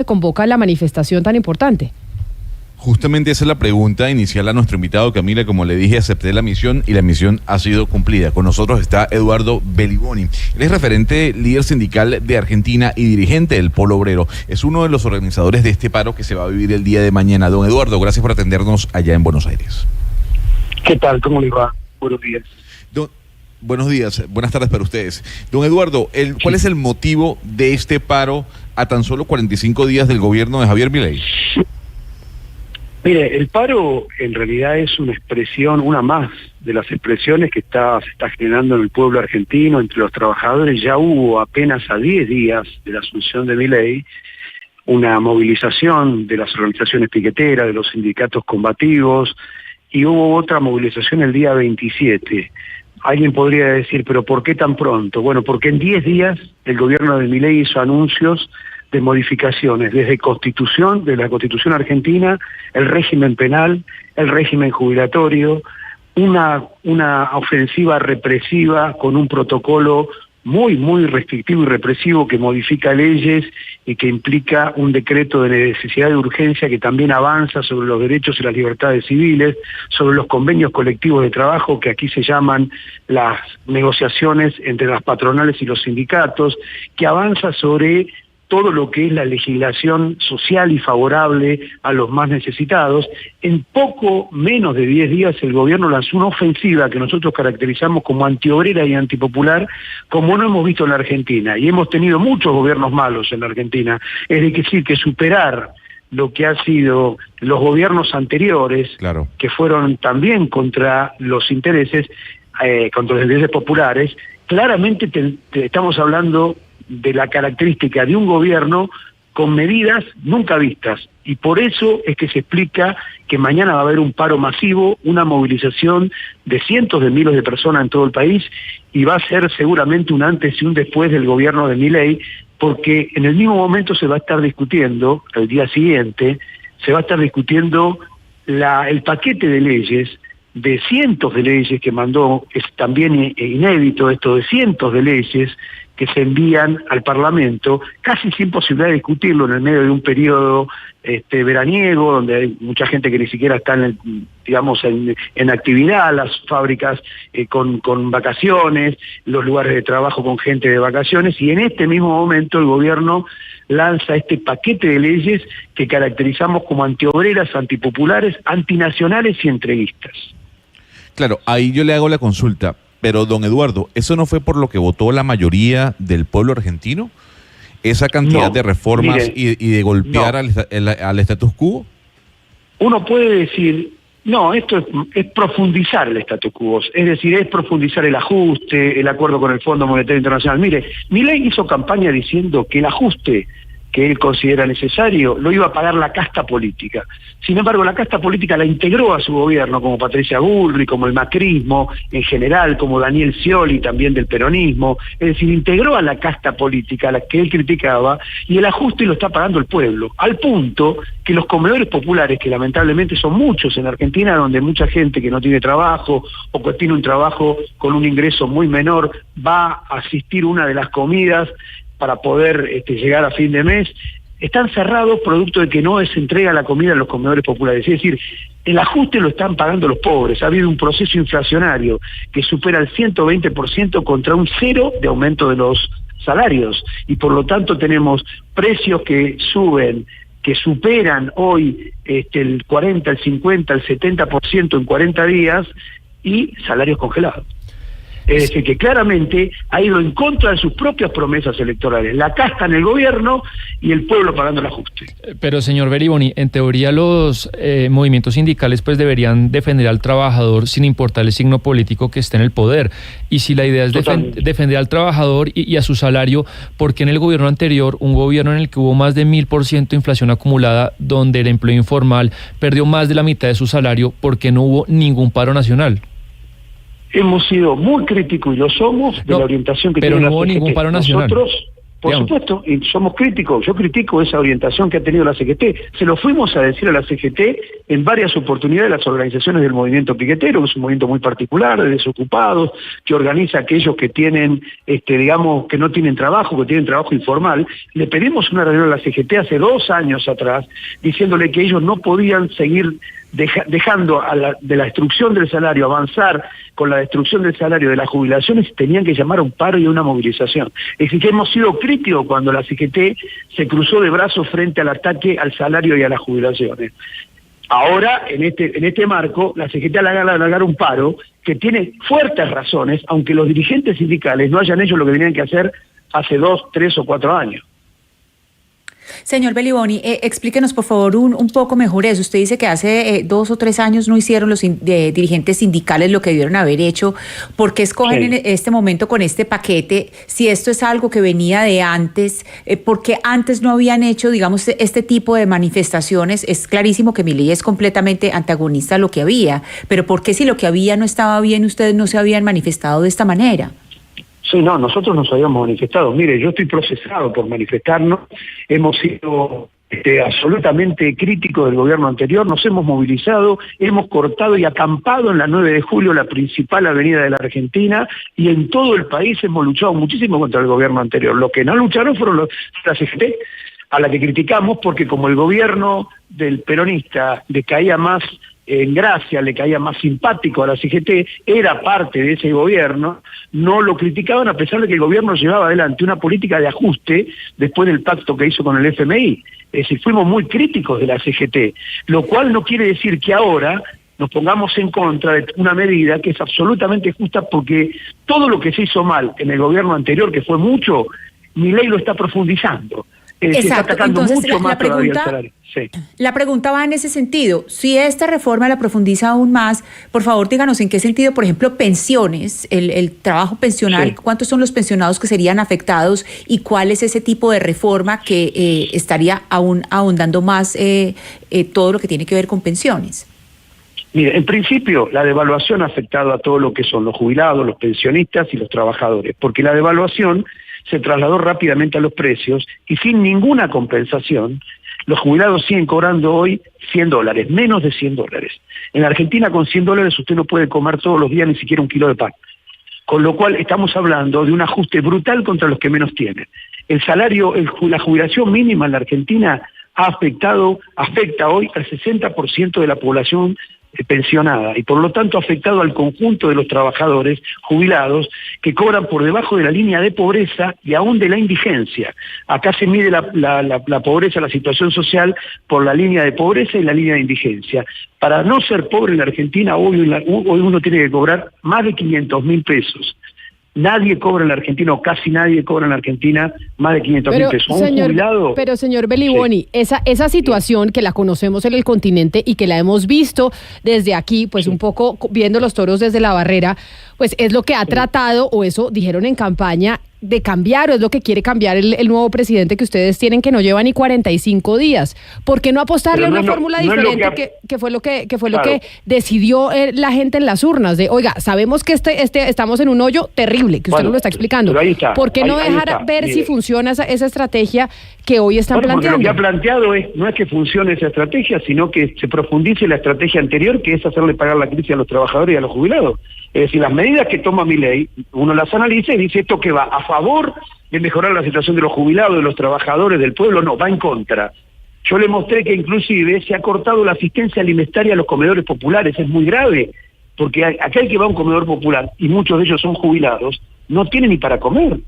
se convoca la manifestación tan importante? Justamente esa es la pregunta inicial a nuestro invitado, Camila. Como le dije, acepté la misión y la misión ha sido cumplida. Con nosotros está Eduardo Belliboni. Él es referente líder sindical de Argentina y dirigente del Polo Obrero. Es uno de los organizadores de este paro que se va a vivir el día de mañana. Don Eduardo, gracias por atendernos allá en Buenos Aires. ¿Qué tal? ¿Cómo les va? Buenos días. Buenos días, buenas tardes para ustedes. Don Eduardo, ¿cuál es el motivo de este paro a tan solo 45 días del gobierno de Javier Milei? Mire, el paro en realidad es una expresión, una más de las expresiones que se está generando en el pueblo argentino, entre los trabajadores. Ya hubo apenas a 10 días de la asunción de Milei una movilización de las organizaciones piqueteras, de los sindicatos combativos, y hubo otra movilización el día 27. Alguien podría decir, ¿pero por qué tan pronto? Bueno, porque en 10 días el gobierno de Milei hizo anuncios de modificaciones, desde Constitución, de la Constitución argentina, el régimen penal, el régimen jubilatorio, una ofensiva represiva con un protocolo muy restrictivo y represivo que modifica leyes y que implica un decreto de necesidad de urgencia que también avanza sobre los derechos y las libertades civiles, sobre los convenios colectivos de trabajo que aquí se llaman las negociaciones entre las patronales y los sindicatos, que avanza sobre todo lo que es la legislación social y favorable a los más necesitados. En poco menos de 10 días el gobierno lanzó una ofensiva que nosotros caracterizamos como antiobrera y antipopular, como no hemos visto en la Argentina, y hemos tenido muchos gobiernos malos en la Argentina. Es decir, que superar lo que han sido los gobiernos anteriores, claro, que fueron también contra los intereses populares. Claramente estamos hablando de la característica de un gobierno con medidas nunca vistas, y por eso es que se explica que mañana va a haber un paro masivo, una movilización de cientos de miles de personas en todo el país, y va a ser seguramente un antes y un después del gobierno de Milei, porque en el mismo momento se va a estar discutiendo, al día siguiente, se va a estar discutiendo el paquete de leyes, de cientos de leyes que mandó. Es también inédito esto, de cientos de leyes que se envían al Parlamento, casi sin posibilidad de discutirlo en el medio de un periodo veraniego, donde hay mucha gente que ni siquiera está en actividad, las fábricas con vacaciones, los lugares de trabajo con gente de vacaciones, y en este mismo momento el gobierno lanza este paquete de leyes que caracterizamos como antiobreras, antipopulares, antinacionales y entreguistas. Claro, ahí yo le hago la consulta. Pero, don Eduardo, ¿eso no fue por lo que votó la mayoría del pueblo argentino? ¿Esa cantidad de reformas y de golpear al status quo? Uno puede decir, no, esto es profundizar el status quo, es decir, es profundizar el ajuste, el acuerdo con el Fondo Monetario Internacional. Mire, Milei hizo campaña diciendo que el ajuste que él considera necesario lo iba a pagar la casta política. Sin embargo, la casta política la integró a su gobierno, como Patricia Bullrich, como el macrismo en general, como Daniel Scioli, también del peronismo. Es decir, integró a la casta política, a la que él criticaba, y el ajuste lo está pagando el pueblo, al punto que los comedores populares, que lamentablemente son muchos en Argentina, donde mucha gente que no tiene trabajo o que tiene un trabajo con un ingreso muy menor, va a asistir una de las comidas para poder llegar a fin de mes, están cerrados producto de que no se entrega la comida en los comedores populares. Es decir, el ajuste lo están pagando los pobres. Ha habido un proceso inflacionario que supera el 120% contra un 0% de aumento de los salarios, y por lo tanto tenemos precios que suben, que superan hoy el 40, el 50, el 70% en 40 días, y salarios congelados. Es decir, que claramente ha ido en contra de sus propias promesas electorales. La casta en el gobierno y el pueblo pagando el ajuste. Pero, señor Belliboni, en teoría los movimientos sindicales pues deberían defender al trabajador sin importar el signo político que esté en el poder. Y si la idea es defender al trabajador y a su salario, ¿por qué en el gobierno anterior, un gobierno en el que hubo más de 1000% de inflación acumulada, donde el empleo informal perdió más de la mitad de su salario, por qué no hubo ningún paro nacional? Hemos sido muy críticos, y lo somos, de la orientación que tiene no hubo ningún paro nacional. Por supuesto, y somos críticos. Yo critico esa orientación que ha tenido la CGT. Se lo fuimos a decir a la CGT en varias oportunidades las organizaciones del movimiento piquetero, que es un movimiento muy particular, de desocupados, que organiza a aquellos que tienen, digamos, que no tienen trabajo, que tienen trabajo informal. Le pedimos una reunión a la CGT hace 2 años atrás, diciéndole que ellos no podían seguir dejando de la destrucción del salario, avanzar con la destrucción del salario de las jubilaciones, tenían que llamar a un paro y a una movilización. Es decir, que hemos sido críticos cuando la CGT se cruzó de brazos frente al ataque al salario y a las jubilaciones. Ahora, en este marco, la CGT alargar un paro que tiene fuertes razones, aunque los dirigentes sindicales no hayan hecho lo que tenían que hacer hace 2, 3 o 4 años. Señor Belliboni, explíquenos por favor un poco mejor eso. Usted dice que hace 2 o 3 años no hicieron los dirigentes sindicales lo que debieron haber hecho. ¿Por qué escogen en este momento con este paquete? Si esto es algo que venía de antes, ¿por qué antes no habían hecho, digamos, este tipo de manifestaciones? Es clarísimo que Milei es completamente antagonista a lo que había, pero ¿por qué si lo que había no estaba bien, ustedes no se habían manifestado de esta manera? Sí, no, nosotros nos habíamos manifestado. Mire, yo estoy procesado por manifestarnos. Hemos sido absolutamente críticos del gobierno anterior, nos hemos movilizado, hemos cortado y acampado en la 9 de julio, la principal avenida de la Argentina, y en todo el país hemos luchado muchísimo contra el gobierno anterior. Los que no lucharon fueron la CGT, a la que criticamos porque como el gobierno del peronista le caía más en gracia, le caía más simpático a la CGT, era parte de ese gobierno, no lo criticaban a pesar de que el gobierno llevaba adelante una política de ajuste después del pacto que hizo con el FMI. Es decir, fuimos muy críticos de la CGT, lo cual no quiere decir que ahora nos pongamos en contra de una medida que es absolutamente justa, porque todo lo que se hizo mal en el gobierno anterior, que fue mucho, Milei lo está profundizando. Exacto. Se está atacando entonces, mucho más todavía el salario. Sí. La pregunta va en ese sentido. Si esta reforma la profundiza aún más, por favor díganos en qué sentido, por ejemplo, pensiones, el trabajo pensional, cuántos son los pensionados que serían afectados y cuál es ese tipo de reforma que estaría aún ahondando más todo lo que tiene que ver con pensiones. Mire, en principio la devaluación ha afectado a todo lo que son los jubilados, los pensionistas y los trabajadores, porque la devaluación se trasladó rápidamente a los precios y sin ninguna compensación, los jubilados siguen cobrando hoy $100, menos de $100. En la Argentina con $100 usted no puede comer todos los días ni siquiera un kilo de pan. Con lo cual estamos hablando de un ajuste brutal contra los que menos tienen. El salario, la jubilación mínima en la Argentina afecta hoy al 60% de la población pensionada y por lo tanto ha afectado al conjunto de los trabajadores jubilados que cobran por debajo de la línea de pobreza y aún de la indigencia. Acá se mide la pobreza, la situación social por la línea de pobreza y la línea de indigencia. Para no ser pobre en la Argentina hoy uno tiene que cobrar más de 500.000 pesos. Nadie cobra en la Argentina, o casi nadie cobra en la Argentina más de 500.000 pesos. Pero señor Belliboni, esa situación que la conocemos en el continente y que la hemos visto desde aquí, pues un poco viendo los toros desde la barrera, pues es lo que ha tratado, o eso dijeron en campaña, de cambiar, o es lo que quiere cambiar el nuevo presidente que ustedes tienen, que no lleva ni 45 días. ¿Por qué no apostarle a una fórmula diferente que fue lo que decidió la gente en las urnas? De, oiga, sabemos que estamos en un hoyo terrible, que usted nos lo está explicando. ¿Por qué no dejar ver si funciona esa estrategia que hoy están planteando? Lo que ha planteado no es que funcione esa estrategia, sino que se profundice la estrategia anterior, que es hacerle pagar la crisis a los trabajadores y a los jubilados. Es decir, las medidas que toma Milei, uno las analiza y dice esto que va a favor de mejorar la situación de los jubilados, de los trabajadores, del pueblo, no, va en contra. Yo le mostré que inclusive se ha cortado la asistencia alimentaria a los comedores populares, es muy grave, porque aquel que va a un comedor popular, y muchos de ellos son jubilados, no tiene ni para comer.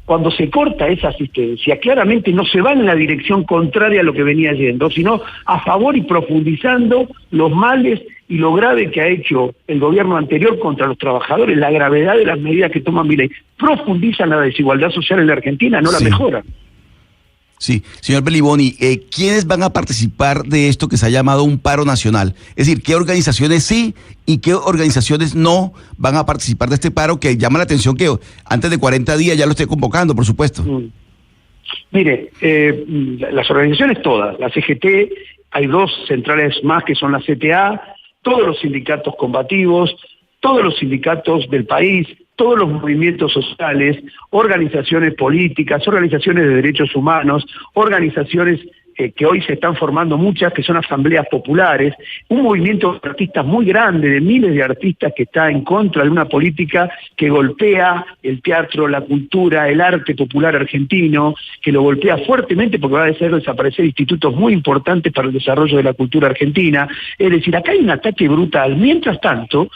Cuando se corta esa asistencia, claramente no se va en la dirección contraria a lo que venía yendo, sino a favor y profundizando los males y lo grave que ha hecho el gobierno anterior contra los trabajadores, la gravedad de las medidas que toma Milei. Profundizan la desigualdad social en la Argentina, no la mejoran. Sí, señor Belliboni, ¿quiénes van a participar de esto que se ha llamado un paro nacional? Es decir, ¿qué organizaciones sí y qué organizaciones no van a participar de este paro que llama la atención que antes de 40 días ya lo esté convocando, por supuesto? Mire, las organizaciones todas, la CGT, hay 2 centrales más que son la CTA, todos los sindicatos combativos, todos los sindicatos del país, todos los movimientos sociales, organizaciones políticas, organizaciones de derechos humanos, organizaciones que hoy se están formando muchas, que son asambleas populares, un movimiento de artistas muy grande, de miles de artistas que está en contra de una política que golpea el teatro, la cultura, el arte popular argentino, que lo golpea fuertemente porque va a hacer desaparecer institutos muy importantes para el desarrollo de la cultura argentina. Es decir, acá hay un ataque brutal. Mientras tanto,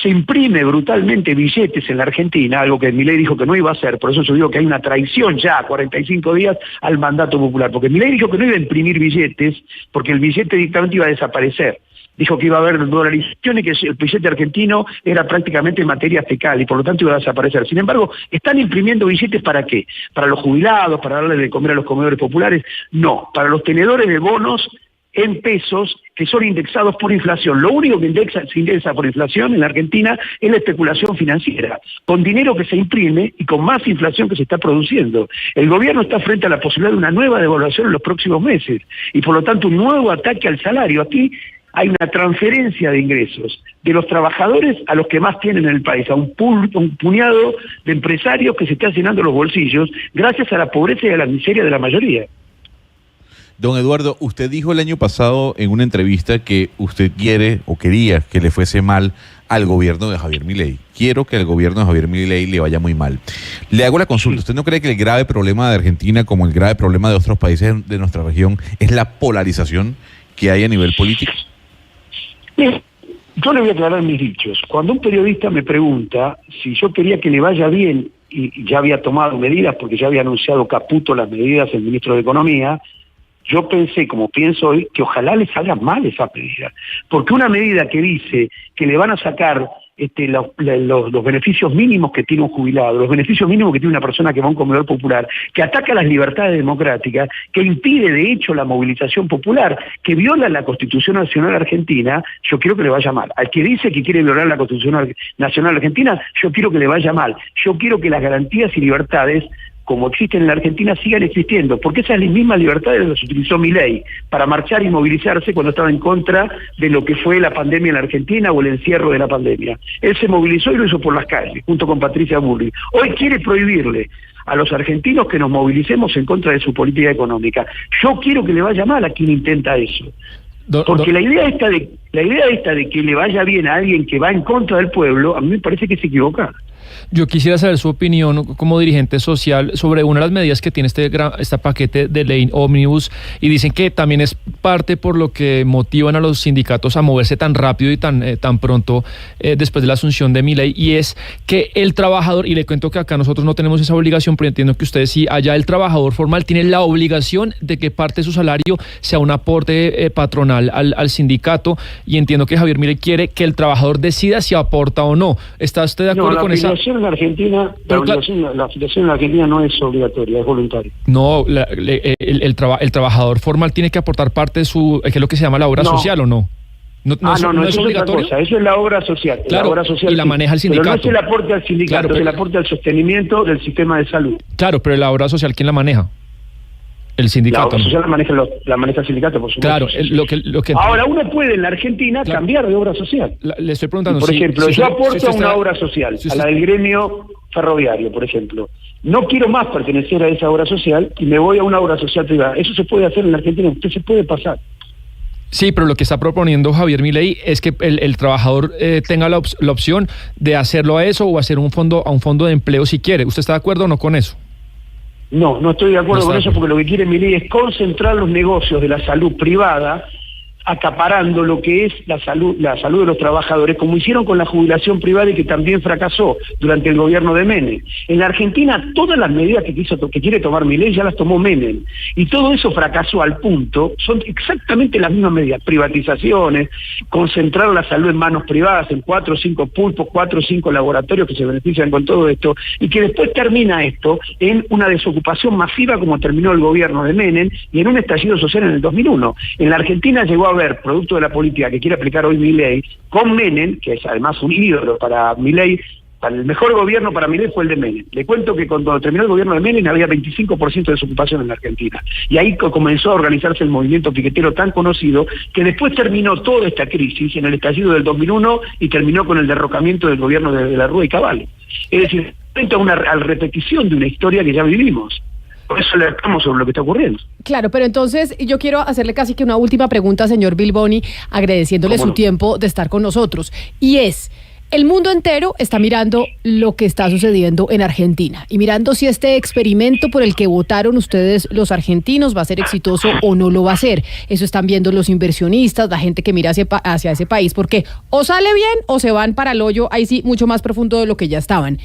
se imprime brutalmente billetes en la Argentina, algo que Milei dijo que no iba a hacer, por eso yo digo que hay una traición ya a 45 días al mandato popular, porque Milei dijo que no iba a imprimir billetes, porque el billete directamente iba a desaparecer. Dijo que iba a haber dolarización y que el billete argentino era prácticamente materia fecal y por lo tanto iba a desaparecer. Sin embargo, ¿están imprimiendo billetes para qué? ¿Para los jubilados? ¿Para darle de comer a los comedores populares? No, para los tenedores de bonos en pesos que son indexados por inflación. Lo único que se indexa por inflación en la Argentina es la especulación financiera, con dinero que se imprime y con más inflación que se está produciendo. El gobierno está frente a la posibilidad de una nueva devaluación en los próximos meses y por lo tanto un nuevo ataque al salario. Aquí hay una transferencia de ingresos de los trabajadores a los que más tienen en el país, a un puñado de empresarios que se están llenando los bolsillos gracias a la pobreza y a la miseria de la mayoría. Don Eduardo, usted dijo el año pasado en una entrevista que usted quiere o quería que le fuese mal al gobierno de Javier Milei. Quiero que al gobierno de Javier Milei le vaya muy mal. Le hago la consulta. ¿Usted no cree que el grave problema de Argentina, como el grave problema de otros países de nuestra región, es la polarización que hay a nivel político? Bien, yo le voy a aclarar mis dichos. Cuando un periodista me pregunta si yo quería que le vaya bien, y ya había tomado medidas, porque ya había anunciado Caputo las medidas el ministro de Economía, yo pensé, como pienso hoy, que ojalá le salga mal esa medida. Porque una medida que dice que le van a sacar los beneficios mínimos que tiene un jubilado, los beneficios mínimos que tiene una persona que va a un comedor popular, que ataca las libertades democráticas, que impide de hecho la movilización popular, que viola la Constitución Nacional Argentina, yo quiero que le vaya mal. Al que dice que quiere violar la Constitución Nacional Argentina, yo quiero que le vaya mal. Yo quiero que las garantías y libertades como existen en la Argentina, sigan existiendo, porque esas mismas libertades las utilizó Milei para marchar y movilizarse cuando estaba en contra de lo que fue la pandemia en la Argentina o el encierro de la pandemia. Él se movilizó y lo hizo por las calles, junto con Patricia Bullrich. Hoy quiere prohibirle a los argentinos que nos movilicemos en contra de su política económica. Yo quiero que le vaya mal a quien intenta eso. Porque la idea esta de que le vaya bien a alguien que va en contra del pueblo, a mí me parece que se equivoca. Yo quisiera saber su opinión como dirigente social sobre una de las medidas que tiene este paquete de ley ómnibus, y dicen que también es parte por lo que motivan a los sindicatos a moverse tan rápido y tan pronto después de la asunción de Milei, y es que el trabajador, y le cuento que acá nosotros no tenemos esa obligación, pero entiendo que ustedes sí, allá el trabajador formal tiene la obligación de que parte de su salario sea un aporte patronal al sindicato, y entiendo que Javier Milei quiere que el trabajador decida si aporta o no. ¿Está usted de acuerdo con esa? En Argentina, la afiliación en la Argentina no es obligatoria, es voluntaria. No, el trabajador formal tiene que aportar parte de su, que es lo que se llama la obra social, ¿o no? No es obligatorio. Otra cosa, eso es la obra social. Claro, la obra social y la maneja el sindicato. Pero no es el aporte al sindicato, claro, es el aporte al sostenimiento del sistema de salud. Claro, pero la obra social, ¿quién la maneja? El sindicato. La obra social la maneja el sindicato, por supuesto. Claro, lo que ahora uno puede en la Argentina cambiar de obra social. Le estoy preguntando. Por ejemplo, yo aporto a una obra social, a la del gremio ferroviario, por ejemplo. No quiero más pertenecer a esa obra social y me voy a una obra social privada. Eso se puede hacer en la Argentina, usted se puede pasar. Sí, pero lo que está proponiendo Javier Milei es que el trabajador tenga la opción de hacerlo a eso o hacer un fondo de empleo si quiere. ¿Usted está de acuerdo o no con eso? No estoy de acuerdo con eso, porque lo que quiere Milei es concentrar los negocios de la salud privada, acaparando lo que es la salud de los trabajadores, como hicieron con la jubilación privada y que también fracasó durante el gobierno de Menem. En la Argentina todas las medidas que quiere tomar Milei ya las tomó Menem, y todo eso fracasó al punto, son exactamente las mismas medidas: privatizaciones, concentrar la salud en manos privadas, en 4 o 5 pulpos, 4 o 5 laboratorios que se benefician con todo esto, y que después termina esto en una desocupación masiva como terminó el gobierno de Menem y en un estallido social en el 2001. En la Argentina llegó a ver, producto de la política que quiere aplicar hoy Milei, con Menem, que es además un ídolo para Milei, El mejor gobierno para Milei fue el de Menem. Le cuento que cuando terminó el gobierno de Menem había 25% de desocupación en la Argentina. Y ahí comenzó a organizarse el movimiento piquetero tan conocido que después terminó toda esta crisis en el estallido del 2001 y terminó con el derrocamiento del gobierno de la Rúa y Cavalli. Es decir, frente a una repetición de una historia que ya vivimos. Por eso alertamos sobre lo que está ocurriendo. Claro, pero entonces yo quiero hacerle casi que una última pregunta, señor Bilboni, agradeciéndole su tiempo de estar con nosotros. Y es, el mundo entero está mirando lo que está sucediendo en Argentina y mirando si este experimento por el que votaron ustedes los argentinos va a ser exitoso o no lo va a ser. Eso están viendo los inversionistas, la gente que mira hacia ese país, porque o sale bien o se van para el hoyo, ahí sí, mucho más profundo de lo que ya estaban.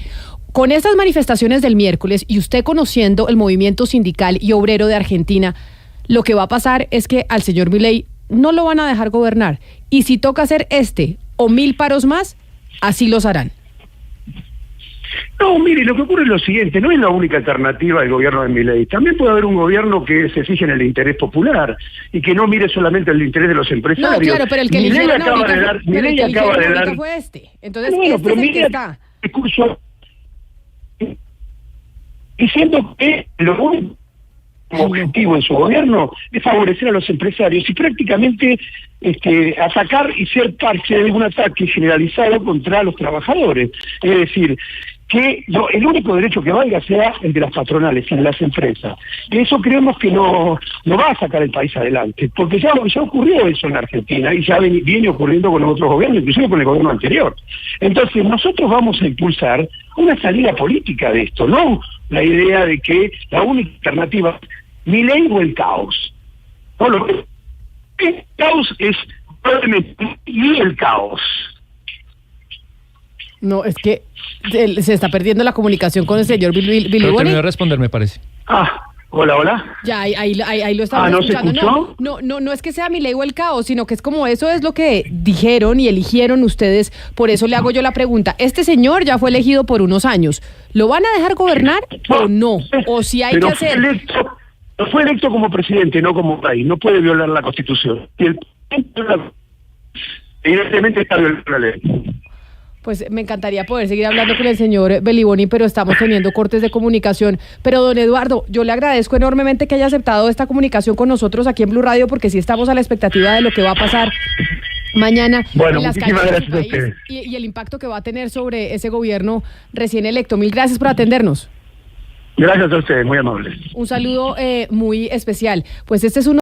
Con estas manifestaciones del miércoles y usted conociendo el movimiento sindical y obrero de Argentina, lo que va a pasar es que al señor Milei no lo van a dejar gobernar. Y si toca hacer o 1000 paros más, así los harán. No, mire, lo que ocurre es lo siguiente, no es la única alternativa del gobierno de Milei. También puede haber un gobierno que se fije en el interés popular y que no mire solamente el interés de los empresarios. No, claro, pero el que eligieron ahorita fue este. Entonces, bueno, este es el que está. Discurso diciendo que lo único objetivo en su gobierno es favorecer a los empresarios y prácticamente atacar y ser parte de un ataque generalizado contra los trabajadores. Es decir, que el único derecho que valga sea el de las patronales y de las empresas. Y eso creemos que no va a sacar el país adelante, porque ya ocurrió eso en Argentina y ya viene ocurriendo con los otros gobiernos, inclusive con el gobierno anterior. Entonces nosotros vamos a impulsar una salida política de esto, no la idea de que la única alternativa es Milei o el caos. No, el caos es probablemente y el caos. No, es que se está perdiendo la comunicación con el señor Bilboni. Pero terminó de responder, me parece. Hola. Ya, ahí lo estamos escuchando. ¿No se escuchó? No es que sea Milei o el caos, sino que es como eso es lo que dijeron y eligieron ustedes. Por eso le hago yo la pregunta. Este señor ya fue elegido por unos años. ¿Lo van a dejar gobernar o no? O si hay que hacer... Fue electo como presidente, no como rey. No puede violar la Constitución. Y evidentemente está violando la ley. Pues me encantaría poder seguir hablando con el señor Beliboni, pero estamos teniendo cortes de comunicación. Pero don Eduardo, yo le agradezco enormemente que haya aceptado esta comunicación con nosotros aquí en Blue Radio, porque sí estamos a la expectativa de lo que va a pasar mañana en las calles del país y el impacto que va a tener sobre ese gobierno recién electo. Mil gracias por atendernos. Gracias a ustedes, muy amables. Un saludo muy especial. Pues este es uno